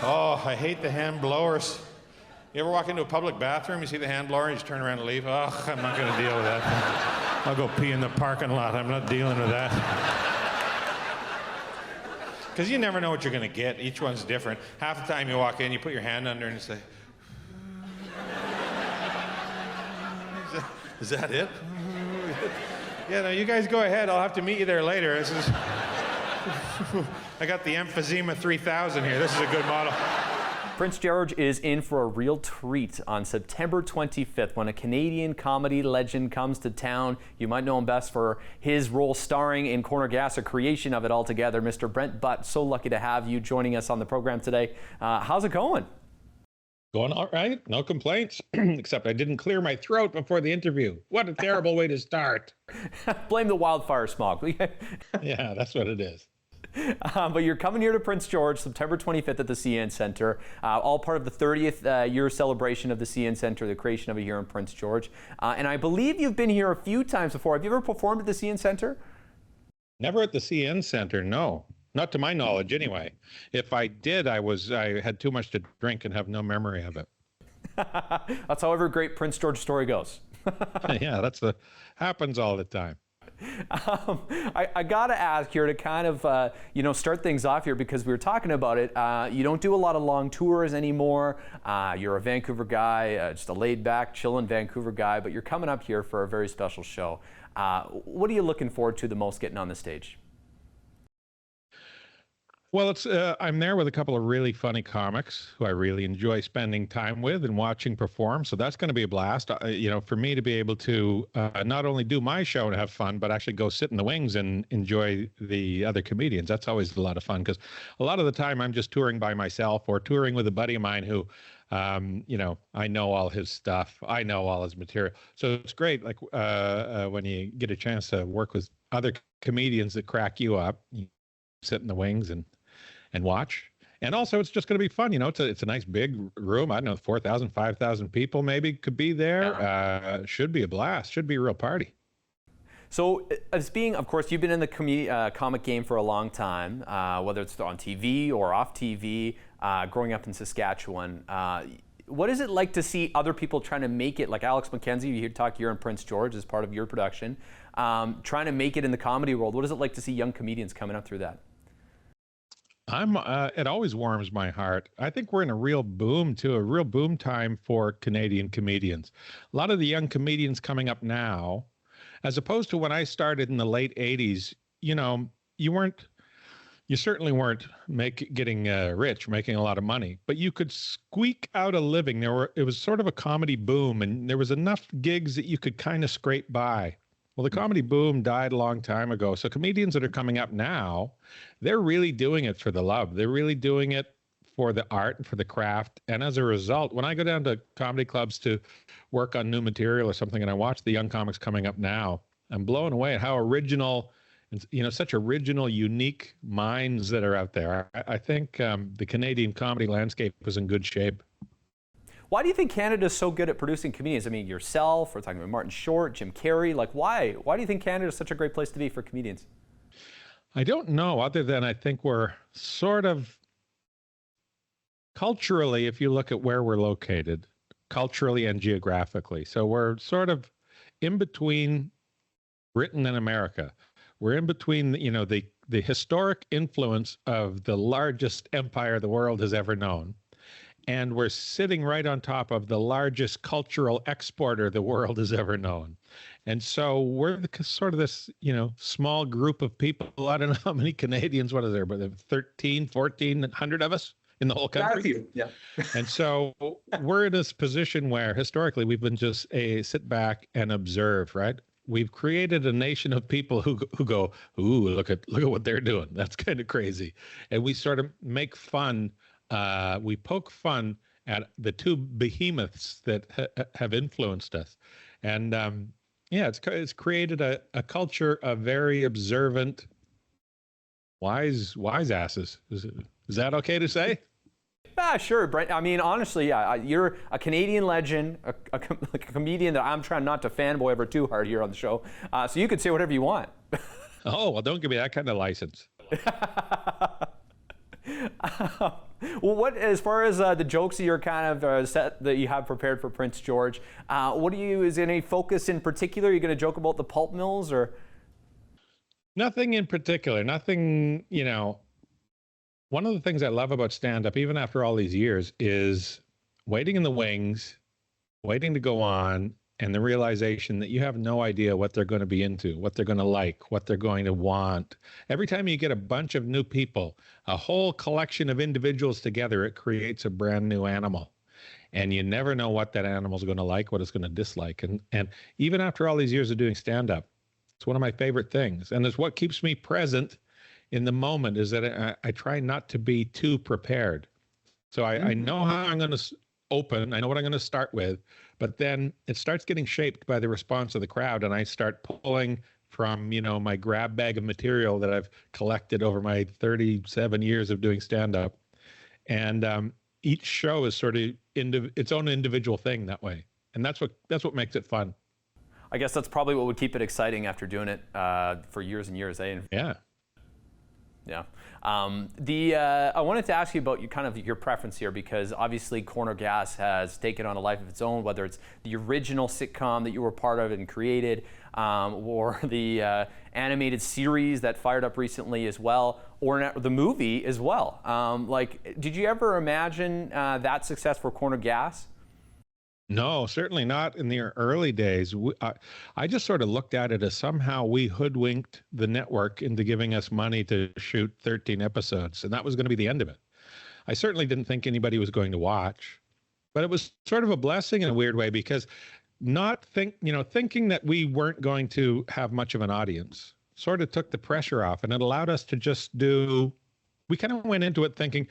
Oh, I hate the hand blowers. You ever walk into a public bathroom, you see the hand blower, and you just turn around and leave? Oh, I'm not going to deal with that. I'll go pee in the parking lot. I'm not dealing with that. Because you never know what you're going to get. Each one's different. Half the time you walk in, you put your hand under and you say, is that it? Yeah, no, you guys go ahead. I'll have to meet you there later. This is... I got the emphysema 3000 here. This is a good model. Prince George is in for a real treat on September 25th when a Canadian comedy legend comes to town. You might know him best for his role starring in Corner Gas, a creation of it altogether. Mr. Brent Butt, so lucky to have you joining us on the program today. How's it going? Going all right. No complaints, except I didn't clear my throat before the interview. What a terrible way to start. Blame the wildfire smog. Yeah, that's what it is. But you're coming here to Prince George September 25th at the CN Centre, all part of the 30th year celebration of the CN Centre, the creation of it here in Prince George. And I believe you've been here a few times before. Have you ever performed at the CN Centre? Never at the CN Centre, no. Not to my knowledge, anyway. If I did, I had too much to drink and have no memory of it. That's how every great Prince George story goes. Yeah, happens all the time. I got to ask here to kind of, start things off here because we were talking about it. You don't do a lot of long tours anymore. You're a Vancouver guy, just a laid-back, chillin' Vancouver guy, but you're coming up here for a very special show. What are you looking forward to the most getting on the stage? Well, I'm there with a couple of really funny comics who I really enjoy spending time with and watching perform. So that's going to be a blast. For me to be able to not only do my show and have fun, but actually go sit in the wings and enjoy the other comedians. That's always a lot of fun because a lot of the time I'm just touring by myself or touring with a buddy of mine who, I know all his stuff. I know all his material. So it's great. Like when you get a chance to work with other comedians that crack you up, you sit in the wings and watch. And also it's just going to be fun. It's a nice big room. I don't know, 4,000, 5,000 people maybe could be there. Yeah. Should be a blast. Should be a real party. So as being, of course, you've been in the comic game for a long time, whether it's on TV or off TV, growing up in Saskatchewan. What is it like to see other people trying to make it, like Alex McKenzie, you talk here in Prince George as part of your production, trying to make it in the comedy world? What is it like to see young comedians coming up through that? It always warms my heart. I think we're in a real boom time for Canadian comedians. A lot of the young comedians coming up now, as opposed to when I started in the late 80s, you certainly weren't getting rich, making a lot of money, but you could squeak out a living. It was sort of a comedy boom, and there was enough gigs that you could kind of scrape by. Well, the comedy boom died a long time ago. So comedians that are coming up now, they're really doing it for the love. They're really doing it for the art and for the craft. And as a result, when I go down to comedy clubs to work on new material or something, and I watch the young comics coming up now, I'm blown away at how original, such original, unique minds that are out there. I think the Canadian comedy landscape is in good shape. Why do you think Canada is so good at producing comedians? I mean, yourself, we're talking about Martin Short, Jim Carrey. Like, why? Why do you think Canada is such a great place to be for comedians? I don't know, other than I think we're sort of culturally, if you look at where we're located, culturally and geographically. So we're sort of in between Britain and America. We're in between, the historic influence of the largest empire the world has ever known. And we're sitting right on top of the largest cultural exporter the world has ever known. And so we're sort of this, small group of people. I don't know how many Canadians, what is there, but 1,400 of us in the whole country. Yeah. And so we're in this position where historically we've been just sit back and observe, right? We've created a nation of people who go, ooh, look at what they're doing. That's kind of crazy. And we sort of make fun. We poke fun at the two behemoths that have influenced us. And it's created a culture of very observant, wise asses. Is that okay to say? Sure, Brent. I mean, honestly, you're a Canadian legend, a comedian that I'm trying not to fanboy over too hard here on the show. So you could say whatever you want. Oh, well, don't give me that kind of license. Well, what as far as the jokes that you're kind of set that you have prepared for Prince George, what do you is there any focus in particular? Are you going to joke about the pulp mills or? Nothing in particular. Nothing. One of the things I love about stand-up, even after all these years, is waiting in the wings, waiting to go on, and the realization that you have no idea what they're going to be into, what they're going to like, what they're going to want. Every time you get a bunch of new people, a whole collection of individuals together, it creates a brand new animal. And you never know what that animal's going to like, what it's going to dislike. And even after all these years of doing stand-up, it's one of my favorite things. And it's what keeps me present in the moment, is that I try not to be too prepared. So I know how I'm going to open. I know what I'm going to start with, but then it starts getting shaped by the response of the crowd, and I start pulling from my grab bag of material that I've collected over my 37 years of doing stand-up. And each show is sort of its own individual thing that way, and that's what makes it fun. I guess that's probably what would keep it exciting after doing it for years and years, eh? Yeah. Yeah. I wanted to ask you about your preference here, because obviously Corner Gas has taken on a life of its own, whether it's the original sitcom that you were part of and created, or the animated series that fired up recently as well, or the movie as well. Did you ever imagine that success for Corner Gas? No, certainly not in the early days. I just sort of looked at it as somehow we hoodwinked the network into giving us money to shoot 13 episodes, and that was going to be the end of it. I certainly didn't think anybody was going to watch, but it was sort of a blessing in a weird way, because thinking that we weren't going to have much of an audience sort of took the pressure off, and it allowed us to just we kind of went into it thinking,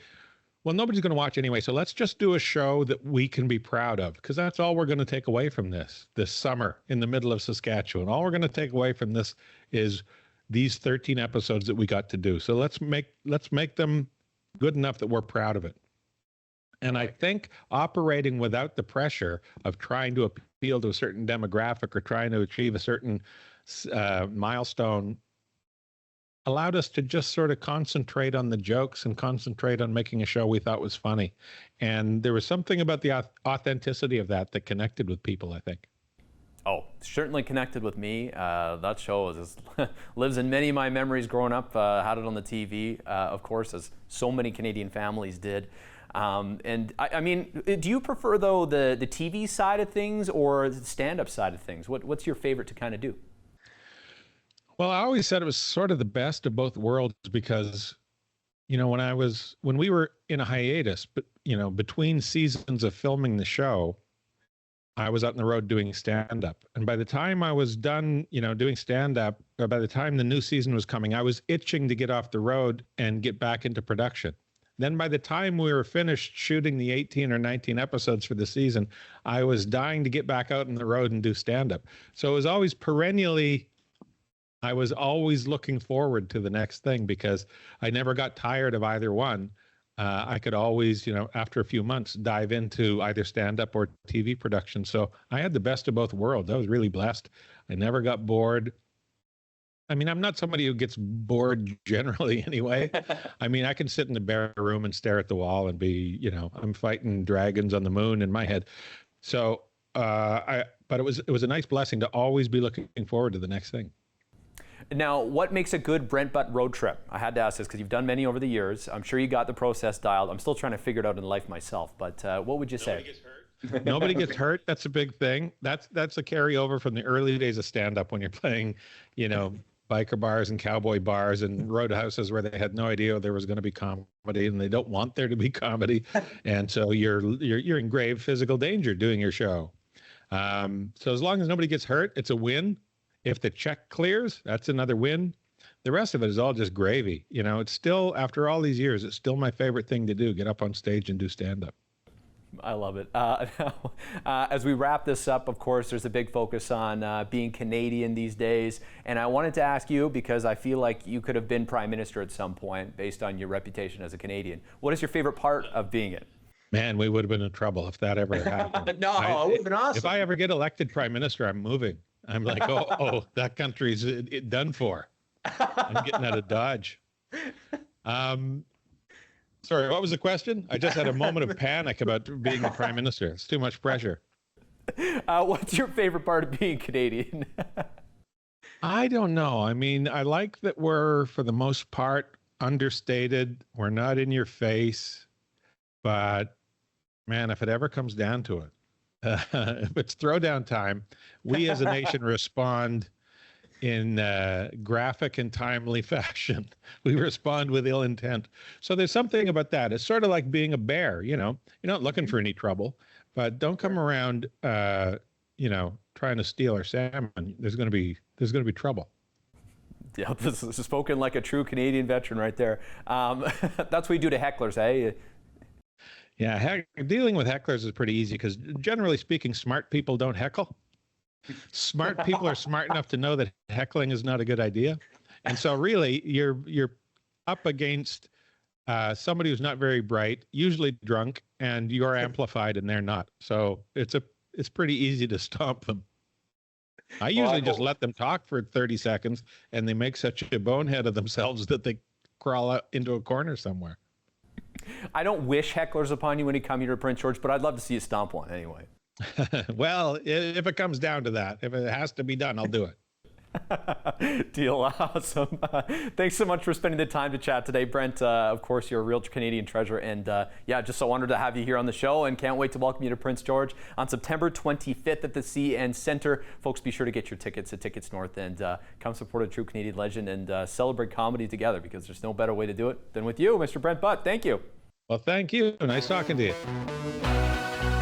well, nobody's going to watch anyway, so let's just do a show that we can be proud of, because that's all we're going to take away from this summer in the middle of Saskatchewan. All we're going to take away from this is these 13 episodes that we got to do. So let's make them good enough that we're proud of it. And I think operating without the pressure of trying to appeal to a certain demographic or trying to achieve a certain milestone allowed us to just sort of concentrate on the jokes and concentrate on making a show we thought was funny. And there was something about the authenticity of that connected with people, I think. Oh, certainly connected with me. That show lives in many of my memories growing up. Had it on the TV, of course, as so many Canadian families did. And I mean, do you prefer, though, the TV side of things or the stand-up side of things? What's your favorite to kind of do? Well, I always said it was sort of the best of both worlds, because, when we were in a hiatus, but, between seasons of filming the show, I was out on the road doing stand-up. And by the time I was done, doing stand-up, or by the time the new season was coming, I was itching to get off the road and get back into production. Then by the time we were finished shooting the 18 or 19 episodes for the season, I was dying to get back out on the road and do stand-up. So it was always I was always looking forward to the next thing, because I never got tired of either one. I could always, after a few months, dive into either stand-up or TV production. So I had the best of both worlds. I was really blessed. I never got bored. I mean, I'm not somebody who gets bored generally anyway. I mean, I can sit in the bare room and stare at the wall and be, I'm fighting dragons on the moon in my head. So, but it was a nice blessing to always be looking forward to the next thing. Now, what makes a good Brent Butt road trip? I had to ask this because you've done many over the years. I'm sure you got the process dialed. I'm still trying to figure it out in life myself, but what would you say? Nobody gets hurt. Nobody gets hurt. That's a big thing. That's a carryover from the early days of stand-up, when you're playing, biker bars and cowboy bars and roadhouses where they had no idea there was going to be comedy, and they don't want there to be comedy. And so you're in grave physical danger doing your show. So as long as nobody gets hurt, it's a win. If the check clears, that's another win. The rest of it is all just gravy. It's still, after all these years, it's still my favorite thing to do, get up on stage and do stand-up. I love it. As we wrap this up, of course, there's a big focus on being Canadian these days. And I wanted to ask you, because I feel like you could have been Prime Minister at some point based on your reputation as a Canadian. What is your favorite part of being it? Man, we would have been in trouble if that ever happened. No, it would have been awesome. If I ever get elected Prime Minister, I'm moving. I'm like, oh, that country's done for. I'm getting out of Dodge. Sorry, what was the question? I just had a moment of panic about being the prime minister. It's too much pressure. What's your favorite part of being Canadian? I don't know. I mean, I like that we're, for the most part, understated. We're not in your face. But man, if it ever comes down to it, if it's throwdown time, we as a nation respond in graphic and timely fashion. We respond with ill intent. So there's something about that. It's sort of like being a bear, you know. You're not looking for any trouble, but don't come around, you know, trying to steal our salmon. There's going to be trouble. Yeah, this is spoken like a true Canadian veteran right there. That's what we do to hecklers, eh? Yeah, dealing with hecklers is pretty easy because generally speaking, smart people don't heckle. Smart people are smart enough to know that heckling is not a good idea. And so really you're up against somebody who's not very bright, usually drunk, and you're amplified and they're not. So it's pretty easy to stomp them. I usually just let them talk for 30 seconds and they make such a bonehead of themselves that they crawl out into a corner somewhere. I don't wish hecklers upon you when you come here to Prince George, but I'd love to see you stomp one anyway. Well, if it comes down to that, if it has to be done, I'll do it. Deal. Awesome. Thanks so much for spending the time to chat today, Brent. Of course, you're a real Canadian treasure. And yeah, just so honored to have you here on the show and can't wait to welcome you to Prince George on September 25th at the CN Centre. Folks, be sure to get your tickets at Tickets North and come support a true Canadian legend and celebrate comedy together because there's no better way to do it than with you, Mr. Brent Butt. Thank you. Well, thank you. Nice talking to you.